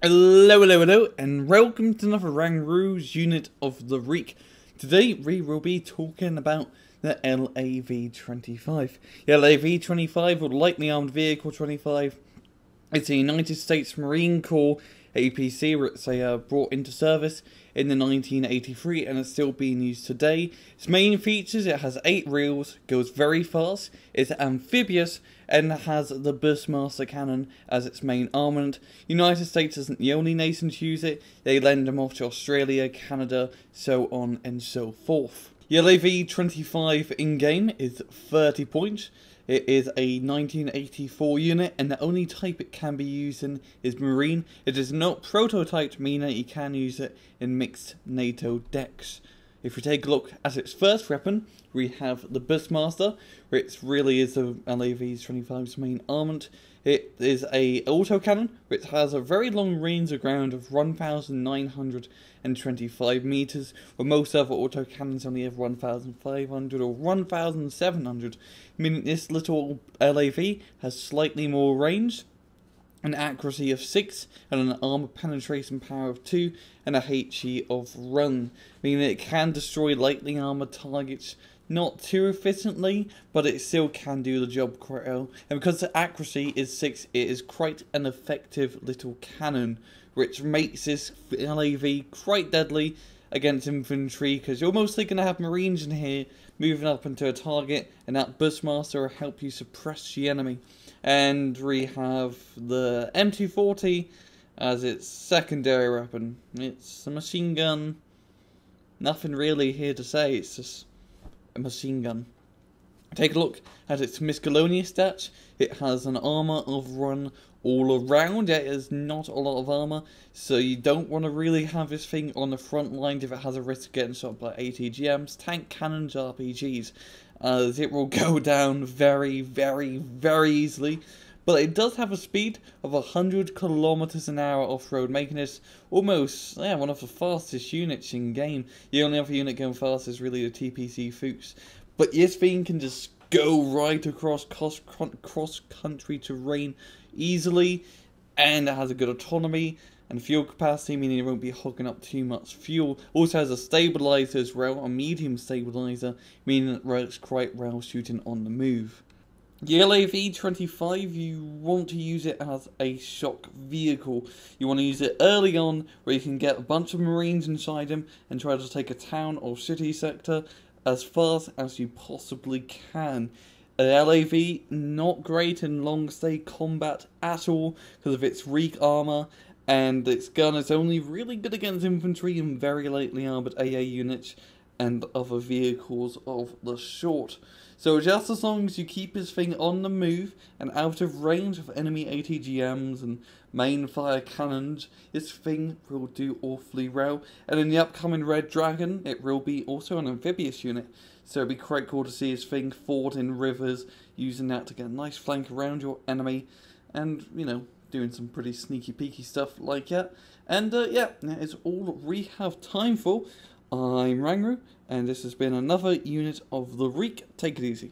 Hello, and welcome to another Rangroo's unit of the week. Today we will be talking about the LAV-25. The LAV-25, or Lightly Armed Vehicle 25, it's a United States Marine Corps APC, where it's brought into service in the 1983 and it's still being used today. Its main features: it has 8 reels, goes very fast, it's amphibious, and has the Bushmaster cannon as its main armament. United States isn't the only nation to use it. They lend them off to Australia, Canada, so on and so forth. The LAV-25 in-game is 30 points. It is a 1984 unit, and the only type it can be used in is Marine. It is not prototyped, meaning you can use it in mixed NATO decks. If we take a look at its first weapon, we have the Bushmaster, which really is the LAV-25's main armament. It is a autocannon, which has a very long range of ground of 1,925 meters, where most other autocannons only have 1,500 or 1,700, meaning this little LAV has slightly more range, an accuracy of 6, and an armor penetration power of 2, and a HE of run, meaning it can destroy lightly armored targets not too efficiently, but it still can do the job quite well. And because the accuracy is 6, it is quite an effective little cannon, which makes this LAV quite deadly against infantry, because you're mostly going to have Marines in here moving up into a target, and that Bushmaster will help you suppress the enemy. And we have the M240 as its secondary weapon. It's a machine gun. Nothing really here to say, it's just a machine gun. Take a look at its miscellaneous stats. It has an armor of run all around. It is not a lot of armor, so you don't want to really have this thing on the front line if it has a risk of getting shot by ATGMs, tank cannons, RPGs, as it will go down very easily. But it does have a speed of 100 kilometers an hour off-road, making this almost one of the fastest units in game. The only other unit going fast is really the TPC Fuchs. But this thing can just go right across cross-country terrain easily, and it has a good autonomy and fuel capacity, meaning it won't be hogging up too much fuel. Also has a stabilizer as well, a medium stabilizer, meaning it works quite well shooting on the move. The LAV-25, you want to use it as a shock vehicle. You want to use it early on, where you can get a bunch of Marines inside him and try to take a town or city sector as fast as you possibly can. The LAV, not great in long stay combat at all because of its weak armor, and its gun is only really good against infantry and very lightly armored AA units and other vehicles of the sort. So just as long as you keep this thing on the move and out of range of enemy ATGMs and main fire cannons, this thing will do awfully well. And in the upcoming Red Dragon, it will be also an amphibious unit, so it'll be quite cool to see this thing ford in rivers, using that to get a nice flank around your enemy, and, you know, doing some pretty sneaky peeky stuff like that. And yeah, that is all we have time for. I'm Rangroo, and this has been another unit of the week. Take it easy.